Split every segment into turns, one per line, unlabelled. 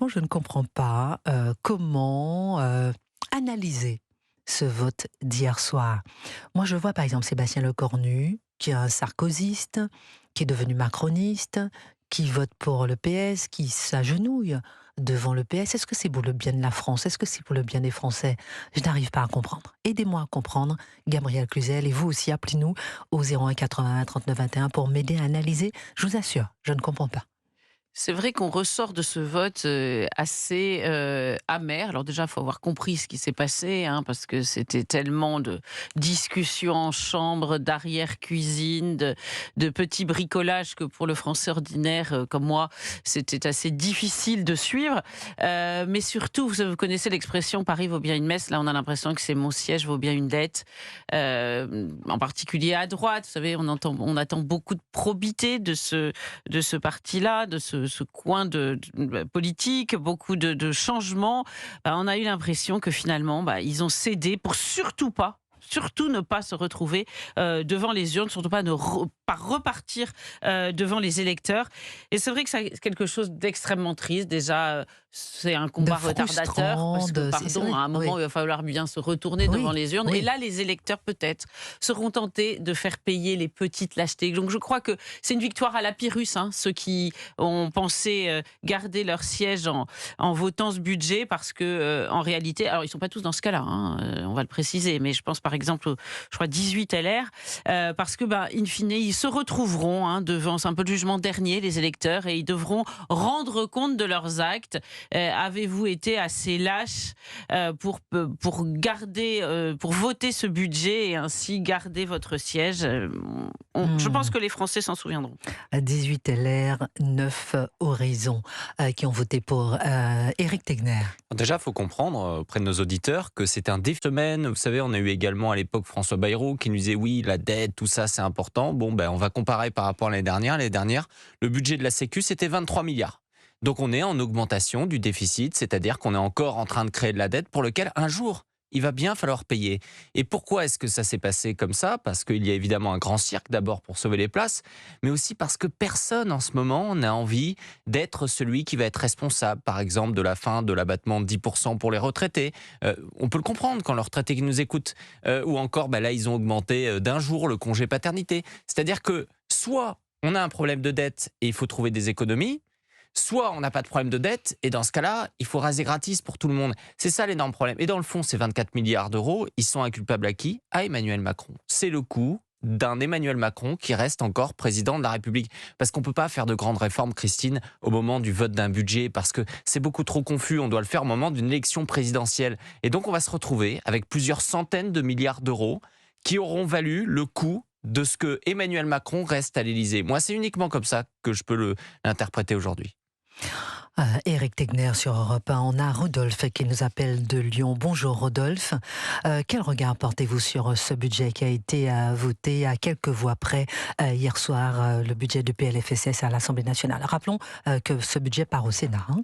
Moi, je ne comprends pas comment analyser ce vote d'hier soir. Moi, je vois par exemple Sébastien Lecornu, qui est un sarkozyste, qui est devenu macroniste, qui vote pour le PS, qui s'agenouille devant le PS. Est-ce que c'est pour le bien de la France? Est-ce que c'est pour le bien des Français? Je n'arrive pas à comprendre. Aidez-moi à comprendre, Gabriel Cluzel, et vous aussi, appelez-nous au 01 81 39 21 pour m'aider à analyser. Je vous assure, je ne comprends pas.
C'est vrai qu'on ressort de ce vote, assez, amer. Alors déjà, il faut avoir compris ce qui s'est passé, hein, parce que c'était tellement de discussions en chambre, d'arrière-cuisine, de petits bricolages que pour le Français ordinaire, comme moi, c'était assez difficile de suivre. Mais surtout, vous connaissez l'expression «Paris vaut bien une messe». Là, on a l'impression que c'est «Mon siège vaut bien une dette». En particulier à droite, vous savez, on attend beaucoup de probité de ce parti-là, de ce coin de politique, beaucoup de changements. Bah, on a eu l'impression que finalement, bah, ils ont cédé pour surtout ne pas se retrouver devant les urnes, surtout pas pas repartir devant les électeurs. Et c'est vrai que c'est quelque chose d'extrêmement triste. Déjà, c'est un
De
combat retardateur
frustrant,
parce que,
c'est
pardon,
vrai,
à un moment,
oui,
il va falloir bien se retourner devant
oui,
les urnes. Et
oui.
là, les électeurs, peut-être, seront tentés de faire payer les petites lâchetés. Donc, je crois que c'est une victoire à la Pyrrhus, hein, ceux qui ont pensé garder leur siège en votant ce budget, parce que en réalité, alors ils sont pas tous dans ce cas-là, hein, on va le préciser, mais je pense par exemple, je crois 18 LR, parce que bah, in fine, ils se retrouveront devant, c'est un peu le jugement dernier, les électeurs, et ils devront rendre compte de leurs actes. Avez-vous été assez lâche pour garder, pour voter ce budget et ainsi garder votre siège? Je pense
Mmh.
que les Français s'en souviendront.
18 LR, 9 Horizon, qui ont voté pour Éric Tegner.
Déjà, il faut comprendre auprès de nos auditeurs que c'est un défi de semaine. Vous savez, on a eu également à l'époque François Bayrou qui nous disait oui, la dette, tout ça, c'est important. Bon, ben, on va comparer par rapport à l'année dernière. L'année dernière, le budget de la Sécu, c'était 23 milliards. Donc, on est en augmentation du déficit, c'est-à-dire qu'on est encore en train de créer de la dette pour lequel un jour, il va bien falloir payer. Et pourquoi est-ce que ça s'est passé comme ça? Parce qu'il y a évidemment un grand cirque d'abord pour sauver les places, mais aussi parce que personne en ce moment n'a envie d'être celui qui va être responsable, par exemple, de la fin de l'abattement de 10% pour les retraités. On peut le comprendre quand les retraités qui nous écoutent. Ou encore, bah là, ils ont augmenté d'un jour le congé paternité. C'est-à-dire que soit on a un problème de dette et il faut trouver des économies, soit on n'a pas de problème de dette et dans ce cas-là, il faut raser gratis pour tout le monde. C'est ça l'énorme problème. Et dans le fond, ces 24 milliards d'euros, ils sont inculpables à qui? À Emmanuel Macron. C'est le coût d'un Emmanuel Macron qui reste encore président de la République. Parce qu'on ne peut pas faire de grandes réformes, Christine, au moment du vote d'un budget, parce que c'est beaucoup trop confus. On doit le faire au moment d'une élection présidentielle. Et donc on va se retrouver avec plusieurs centaines de milliards d'euros qui auront valu le coût de ce que Emmanuel Macron reste à l'Élysée. Moi, c'est uniquement comme ça que je peux l'interpréter aujourd'hui.
Éric Tegner sur Europe 1. On a Rodolphe qui nous appelle de Lyon. Bonjour Rodolphe. Quel regard portez-vous sur ce budget qui a été voté à quelques voix près hier soir, le budget du PLFSS à l'Assemblée nationale? Rappelons que ce budget part au Sénat, hein.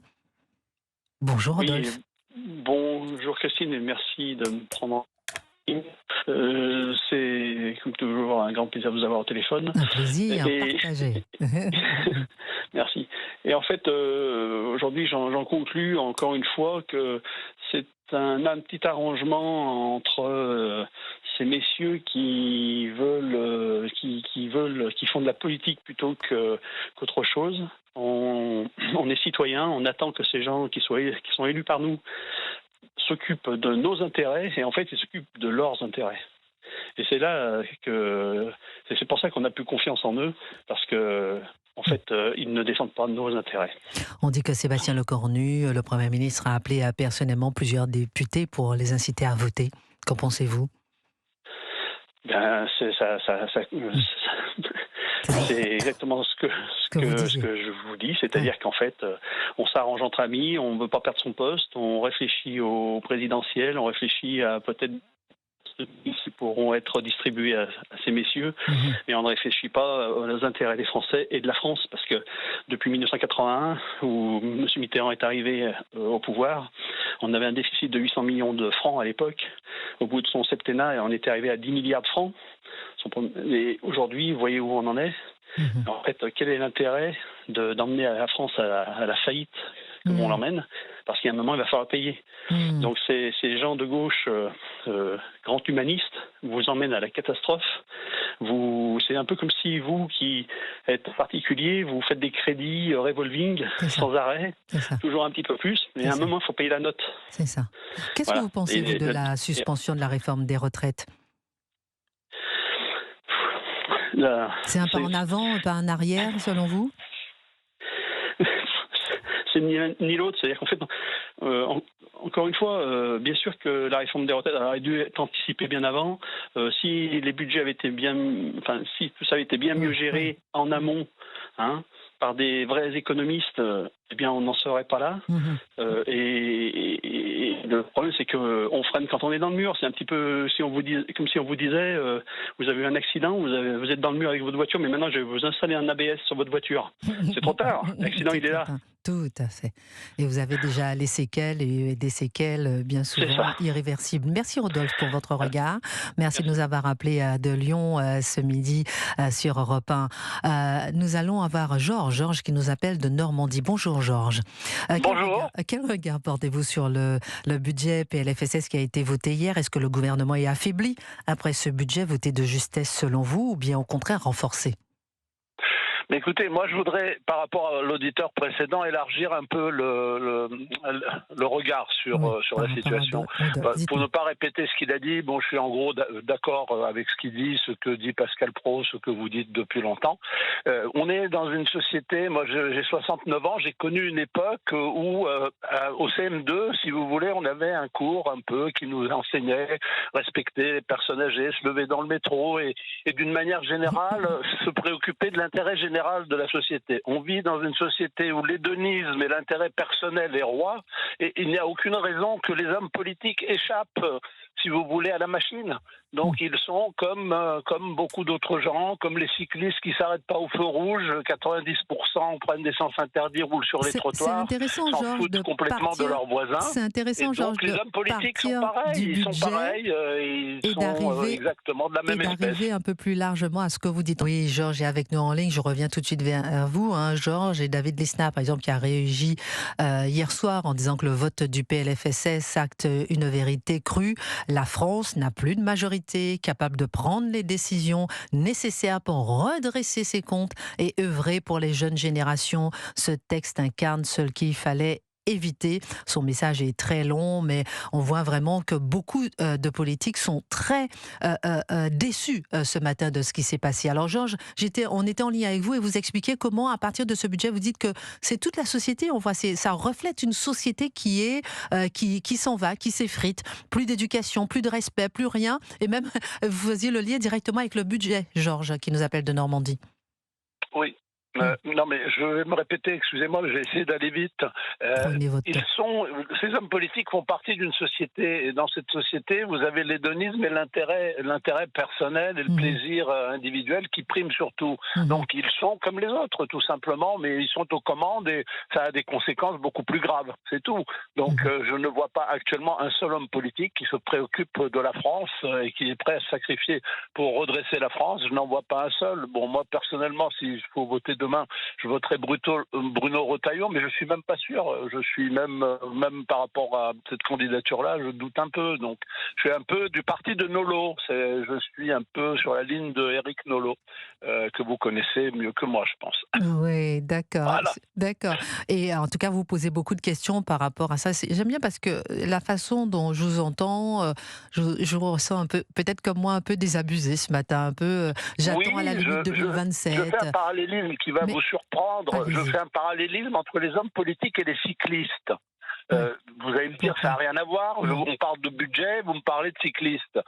Bonjour
Oui,
Rodolphe.
bonjour Christine et merci de me prendre en ligne. C'est comme toujours un grand plaisir de vous avoir au téléphone.
Un plaisir
Et
partagé.
merci. Et en fait, aujourd'hui, j'en conclus encore une fois que c'est un petit arrangement entre ces messieurs qui font de la politique plutôt qu'autre chose. On est citoyens, on attend que ces gens qui sont élus par nous s'occupent de nos intérêts et en fait ils s'occupent de leurs intérêts. Et c'est là que c'est pour ça qu'on n'a plus confiance en eux, parce que en fait ils ne défendent pas nos intérêts.
On dit que Sébastien Lecornu, le Premier ministre, a appelé personnellement plusieurs députés pour les inciter à voter. Qu'en pensez-vous?
Ben, c'est exactement
Que vous
ce
disiez.
que je vous dis, c'est-à-dire qu'en fait, on s'arrange entre amis, on ne veut pas perdre son poste, on réfléchit au présidentiel, on réfléchit à peut-être qui pourront être distribués à ces messieurs,
Mhm.
mais on ne réfléchit pas aux intérêts des Français et de la France, parce que depuis 1981, où M. Mitterrand est arrivé au pouvoir, on avait un déficit de 800 millions de francs à l'époque. Au bout de son septennat, on était arrivé à 10 milliards de francs. Et aujourd'hui, vous voyez où on en est.
Mhm.
En fait, quel est l'intérêt d'emmener la France à la faillite où on l'emmène, parce qu'il y a un moment, il va falloir payer. Donc ces gens de gauche, grands humanistes, vous emmènent à la catastrophe. C'est un peu comme si vous, qui êtes particulier, vous faites des crédits revolving sans arrêt, toujours un petit peu plus, mais à un moment, il faut payer la note.
C'est ça. Qu'est-ce que vous pensez, vous, de la suspension de la réforme des retraites? C'est un pas en avant, un pas en arrière, selon vous?
C'est ni l'autre, c'est-à-dire qu'en fait, encore une fois, bien sûr que la réforme des retraites aurait dû être anticipée bien avant. Si les budgets avaient été si tout ça avait été bien mieux géré en amont, par des vrais économistes, eh bien, on n'en serait pas là. Et le problème, c'est qu'on freine quand on est dans le mur. C'est un petit peu comme si on vous disait, vous avez eu un accident, vous êtes dans le mur avec votre voiture, mais maintenant, je vais vous installer un ABS sur votre voiture. C'est trop tard. L'accident, il est là.
Tout à fait. Et vous avez déjà les séquelles, et des séquelles bien souvent irréversibles. Merci Rodolphe pour votre regard. Merci de nous avoir appelé de Lyon ce midi sur Europe 1. Nous allons avoir Georges qui nous appelle de Normandie. Bonjour Georges.
Bonjour.
Quel regard portez-vous sur le budget PLFSS qui a été voté hier? Est-ce que le gouvernement est affaibli après ce budget voté de justesse selon vous, ou bien au contraire renforcé?
Mais écoutez, moi je voudrais, par rapport à l'auditeur précédent, élargir un peu le regard sur la situation. Pour ne pas répéter ce qu'il a dit, je suis en gros d'accord avec ce qu'il dit, ce que dit Pascal Praud, ce que vous dites depuis longtemps. On est dans une société, moi j'ai 69 ans, j'ai connu une époque où au CM2, si vous voulez, on avait un cours un peu qui nous enseignait respecter les personnes âgées, se lever dans le métro et d'une manière générale se préoccuper de l'intérêt général de la société. On vit dans une société où l'hédonisme et l'intérêt personnel est roi, et il n'y a aucune raison que les hommes politiques échappent, si vous voulez, à la machine. Donc ils sont comme beaucoup d'autres gens, comme les cyclistes qui s'arrêtent pas au feu rouge, 90% prennent des sens interdits, roulent sur les trottoirs, s'en foutent complètement de leurs voisins.
C'est intéressant, Georges,
donc les hommes politiques sont pareils, ils sont exactement de la même espèce.
Et d'arriver un peu plus largement à ce que vous dites. Oui, Georges est avec nous en ligne, je reviens tout de suite vers vous, Georges, et David Lisnard, par exemple, qui a réagi hier soir en disant que le vote du PLFSS acte une vérité crue. La France n'a plus de majorité capable de prendre les décisions nécessaires pour redresser ses comptes et œuvrer pour les jeunes générations. Ce texte incarne ce qu'il fallait éviter. Son message est très long, mais on voit vraiment que beaucoup de politiques sont très déçus ce matin de ce qui s'est passé. Alors Georges, on était en ligne avec vous et vous expliquez comment, à partir de ce budget, vous dites que c'est toute la société. On voit, ça reflète une société qui s'en va, qui s'effrite. Plus d'éducation, plus de respect, plus rien. Et même, vous faisiez le lien directement avec le budget, Georges, qui nous appelle de Normandie.
Oui. Non, mais je vais me répéter, excusez-moi, je vais essayer d'aller vite. Ces hommes politiques font partie d'une société, et dans cette société, vous avez l'hédonisme et l'intérêt personnel et le plaisir individuel qui priment surtout. Donc ils sont comme les autres, tout simplement, mais ils sont aux commandes et ça a des conséquences beaucoup plus graves, c'est tout. Donc je ne vois pas actuellement un seul homme politique qui se préoccupe de la France et qui est prêt à se sacrifier pour redresser la France. Je n'en vois pas un seul. Bon, moi, personnellement, s'il faut voter demain, je voterai Bruno Retailleau, mais je suis même pas sûr. Je suis même par rapport à cette candidature-là, je doute un peu. Donc, je suis un peu du parti de Nolot. Je suis un peu sur la ligne de Éric Nolot, que vous connaissez mieux que moi, je pense.
Oui, d'accord.
Voilà.
D'accord. Et en tout cas, vous posez beaucoup de questions par rapport à ça. J'aime bien parce que la façon dont je vous entends, je vous ressens un peu, peut-être comme moi, un peu désabusé ce matin. Un peu, j'attends à la limite 2027.
Je fais un parallélisme qui va vous surprendre. Je fais un parallélisme entre les hommes politiques et les cyclistes. Vous allez me dire, ça n'a rien à voir. On parle de budget, vous me parlez de cyclistes.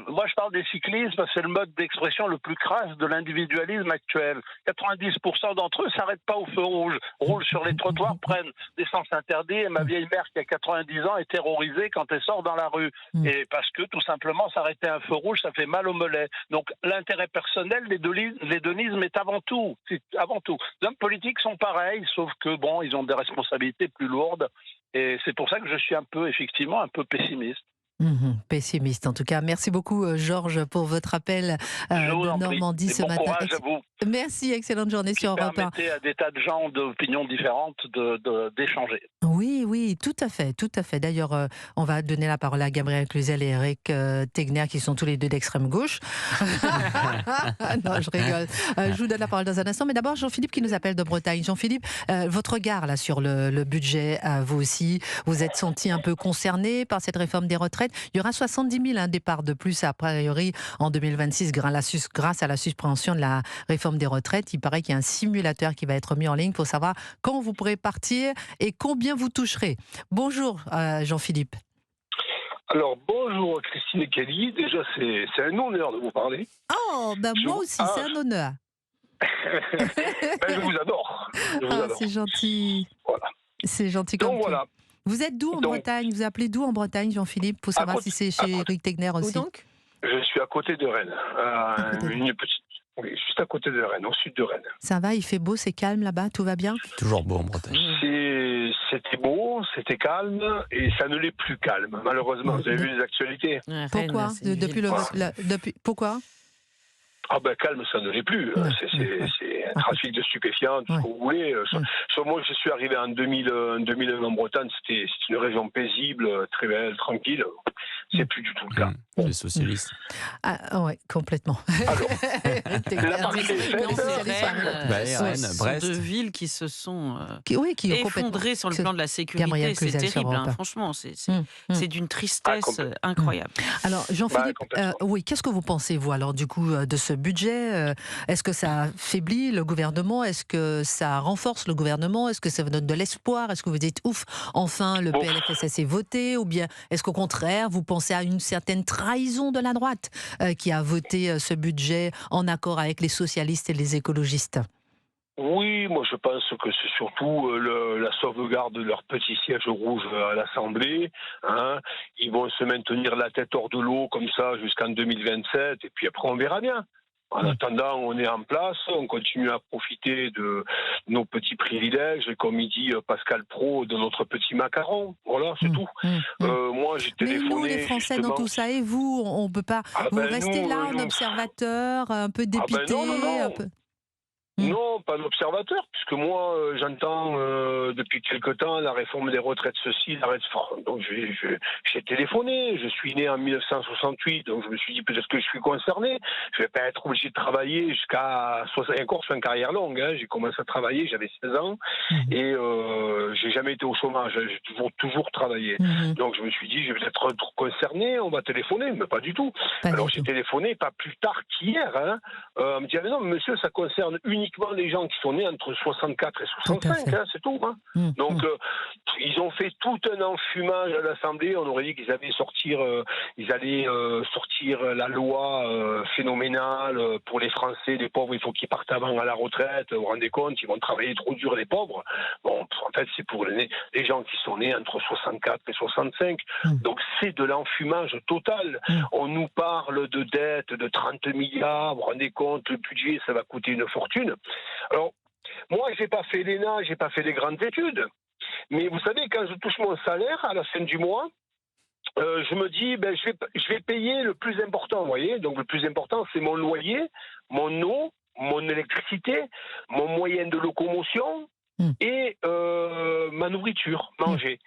Moi, je parle des cyclistes parce que c'est le mode d'expression le plus crasse de l'individualisme actuel. 90% d'entre eux ne s'arrêtent pas au feu rouge, roulent sur les trottoirs, prennent des sens interdits. Et ma vieille mère, qui a 90 ans, est terrorisée quand elle sort dans la rue. Et parce que, tout simplement, s'arrêter à un feu rouge, ça fait mal au mollet. Donc, l'intérêt personnel, l'hédonisme est avant tout. C'est avant tout. Les hommes politiques sont pareils, sauf que, bon, ils ont des responsabilités plus lourdes. Et c'est pour ça que je suis effectivement un peu pessimiste.
Pessimiste en tout cas. Merci beaucoup Georges pour votre appel de Normandie ce matin.
Bon courage à vous.
Merci, excellente journée sur Europe 1.
Permettez à des tas de gens d'opinions différentes d'échanger.
Oui, oui, tout à fait, tout à fait. D'ailleurs, on va donner la parole à Gabriel Cluzel et Eric Tegner, qui sont tous les deux d'extrême gauche. Non, je rigole. Je vous donne la parole dans un instant. Mais d'abord, Jean-Philippe qui nous appelle de Bretagne. Jean-Philippe, votre regard là sur le budget, vous aussi, vous êtes senti un peu concerné par cette réforme des retraites. Il y aura 70 000 départs de plus, a priori, en 2026, grâce à la suspension de la réforme des retraites. Il paraît qu'il y a un simulateur qui va être mis en ligne pour savoir quand vous pourrez partir et combien vous toucherez. Bonjour Jean-Philippe.
Alors bonjour Christine et Kelly, déjà c'est un honneur de vous parler.
Oh, ben moi aussi, c'est un honneur.
Je vous adore.
C'est gentil.
Voilà.
C'est gentil comme
Donc
tout.
voilà.
Vous êtes d'où en Bretagne? Vous appelez d'où en Bretagne, Jean-Philippe? Pour savoir si c'est chez Eric Tegner aussi.
Où donc?
Je suis à côté de Rennes. Oui, juste à côté de Rennes, au sud de Rennes.
Ça va, il fait beau, c'est calme là-bas, tout va bien?
Toujours beau en Bretagne.
C'était beau, c'était calme, et ça ne l'est plus calme, malheureusement. Vous avez vu les actualités?
Pourquoi? Pourquoi?
Ah ben calme, ça ne l'est plus. C'est un trafic de stupéfiants, tout ce que vous voulez. Sur moi, je suis arrivé en 2001 en Bretagne, c'était une région paisible, très belle, tranquille. C'est plus du tout le cas.
Les socialistes.
Ah ouais, complètement.
Alors,
Rennes, Brest.
Deux villes qui se sont
qui
effondrées sur le plan de la sécurité. C'est terrible, franchement. C'est d'une tristesse incroyable.
Alors, Jean-Philippe, oui, qu'est-ce que vous pensez, vous, alors, du coup, de ce budget? Est-ce que ça affaiblit le gouvernement? Est-ce que ça renforce le gouvernement? Est-ce que ça vous donne de l'espoir? Est-ce que vous dites, ouf, enfin, le PLFSS est voté? Ou bien, est-ce qu'au contraire, vous pensez à une certaine trahison de la droite qui a voté ce budget en accord avec les socialistes et les écologistes?
Oui, moi je pense que c'est surtout la sauvegarde de leur petit siège rouge à l'Assemblée. Ils vont se maintenir la tête hors de l'eau comme ça jusqu'en 2027 et puis après on verra bien. En attendant, on est en place, on continue à profiter de nos petits privilèges, et comme il dit Pascal Praud, de notre petit macaron. Voilà, c'est tout. Moi, j'ai téléphoné.
Mais nous, les Français, dans tout ça, et vous, on ne peut pas. Vous restez là en observateur, un peu dépité.
Non.
Un peu...
Non, pas d'observateur, puisque moi, j'entends depuis quelque temps la réforme des retraites, ceci, la réforme. Donc, j'ai téléphoné, je suis né en 1968, donc je me suis dit peut-être que je suis concerné. Je ne vais pas être obligé de travailler jusqu'à 60 ans. Encore, je fais une carrière longue. J'ai commencé à travailler, j'avais 16 ans, et j'ai jamais été au chômage. J'ai toujours travaillé. Donc, je me suis dit, je vais peut-être être concerné, on va téléphoner, mais pas du tout. Alors, j'ai téléphoné pas plus tard qu'hier. On me dit, ah, mais non, monsieur, ça concerne uniquement les gens qui sont nés entre 64 et 65, c'est tout. Donc, ils ont fait tout un enfumage à l'Assemblée. On aurait dit qu'ils allaient sortir la loi phénoménale pour les Français, les pauvres, il faut qu'ils partent avant à la retraite. Vous vous rendez compte, ils vont travailler trop dur, les pauvres. Bon, en fait, c'est pour les gens qui sont nés entre 64 et 65. Donc, c'est de l'enfumage total. On nous parle de dettes de 30 milliards. Vous vous rendez compte, le budget, ça va coûter une fortune. Alors, moi, j'ai pas fait l'ENA, j'ai pas fait des grandes études. Mais vous savez, quand je touche mon salaire à la fin du mois, je me dis, je vais payer le plus important, vous voyez. Donc, le plus important, c'est mon loyer, mon eau, mon électricité, mon moyen de locomotion et ma nourriture, manger.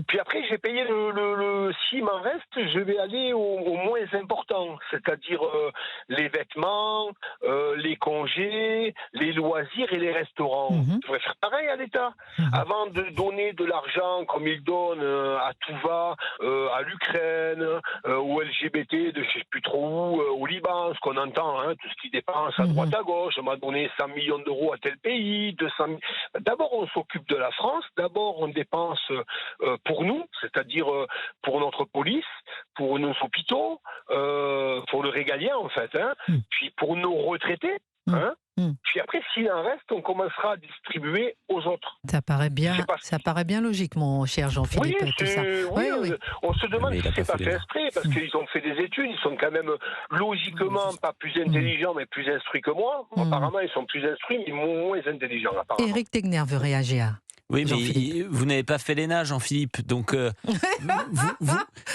Puis après, j'ai payé s'il m'en reste, je vais aller au moins important, c'est-à-dire les vêtements, les congés, les loisirs et les restaurants. Je devrais faire pareil à l'État. Avant de donner de l'argent comme il donne à tout va, à l'Ukraine, aux LGBT, de je ne sais plus trop où, au Liban, ce qu'on entend, tout ce qui dépense à droite à gauche, on m'a donné 100 millions d'euros à tel pays, 200 000... D'abord, on s'occupe de la France, d'abord on dépense pour nous, c'est-à-dire pour notre police, pour nos hôpitaux, pour le régalien en fait, puis pour nos retraités. Puis après, s'il en reste, on commencera à distribuer aux autres.
Ça paraît bien logique, mon cher Jean-Philippe, tout ça.
Oui. On se demande si c'est pas fait exprès, parce qu'ils ont fait des études, ils sont quand même logiquement pas plus intelligents, mais plus instruits que moi. Apparemment, ils sont plus instruits, mais moins intelligents.
Éric Tegner veut réagir.
Oui, mais
Jean-Philippe.
vous n'avez pas fait l'ENA, Jean-Philippe, donc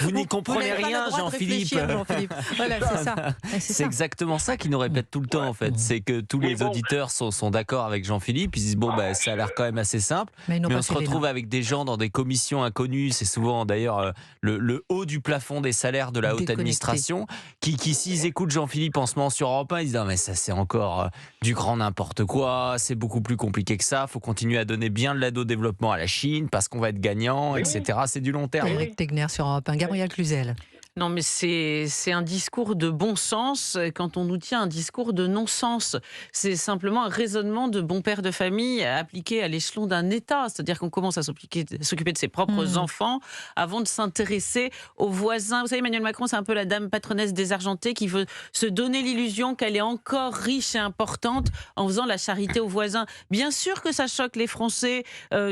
vous n'y comprenez
n'avez pas
rien,
le droit de
Jean-Philippe.
réfléchir, Jean-Philippe. Voilà, c'est ça. Ouais,
C'est exactement ça qu'il nous répète tout le temps, en fait. C'est que tous les auditeurs sont d'accord avec Jean-Philippe. Ils disent, bon, bah, ça a l'air quand même assez simple.
Mais, ils n'ont
Mais
pas
on se
fait l'ENA.
retrouve avec des gens dans des commissions inconnues. C'est souvent, d'ailleurs, le haut du plafond des salaires de la haute
Déconnecté.
administration qui s'ils écoutent Jean-Philippe en ce moment sur Europe 1, ils disent, non, mais ça, c'est encore du grand n'importe quoi. C'est beaucoup plus compliqué que ça. Il faut continuer à donner bien de l'aide au développement à la Chine parce qu'on va être gagnant, etc. C'est du long terme.
Éric Tegner sur Europe 1. Gabriel Cluzel.
Non, mais c'est un discours de bon sens quand on nous tient un discours de non-sens. C'est simplement un raisonnement de bon père de famille appliqué à l'échelon d'un État. C'est-à-dire qu'on commence à s'occuper de ses propres enfants avant de s'intéresser aux voisins. Vous savez, Emmanuel Macron, c'est un peu la dame patronesse désargentée qui veut se donner l'illusion qu'elle est encore riche et importante en faisant la charité aux voisins. Bien sûr que ça choque les Français,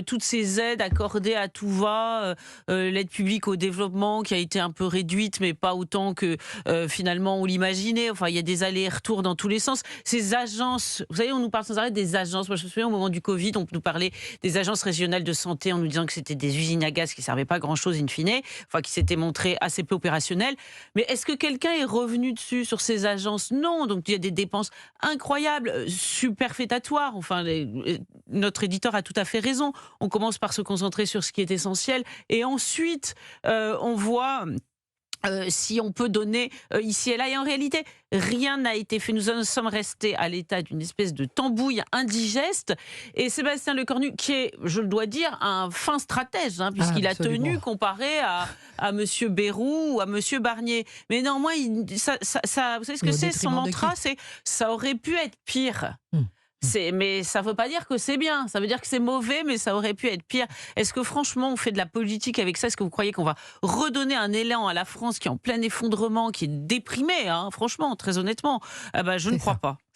toutes ces aides accordées à tout va, l'aide publique au développement qui a été un peu réduite, mais pas autant que finalement on l'imaginait. Enfin, il y a des allers-retours dans tous les sens. Ces agences, vous savez, on nous parle sans arrêt des agences. Moi, je me souviens au moment du Covid, on nous parlait des agences régionales de santé en nous disant que c'était des usines à gaz qui ne servaient pas à grand-chose in fine, enfin qui s'étaient montrées assez peu opérationnelles. Mais est-ce que quelqu'un est revenu dessus sur ces agences? Non. Donc il y a des dépenses incroyables, superfétatoires. Enfin, notre éditeur a tout à fait raison. On commence par se concentrer sur ce qui est essentiel et ensuite on voit si on peut donner ici et là. Et en réalité, rien n'a été fait. Nous en sommes restés à l'état d'une espèce de tambouille indigeste. Et Sébastien Lecornu, qui est, je le dois dire, un fin stratège, puisqu'il a tenu comparé à M. Bayrou ou à M. Barnier. Mais néanmoins, vous savez ce que c'est, son mantra, c'est « ça aurait pu être pire ». Mais ça ne veut pas dire que c'est bien, ça veut dire que c'est mauvais, mais ça aurait pu être pire. Est-ce que franchement on fait de la politique avec ça? Est-ce que vous croyez qu'on va redonner un élan à la France qui est en plein effondrement, qui est déprimée, franchement, très honnêtement? Je ne crois pas.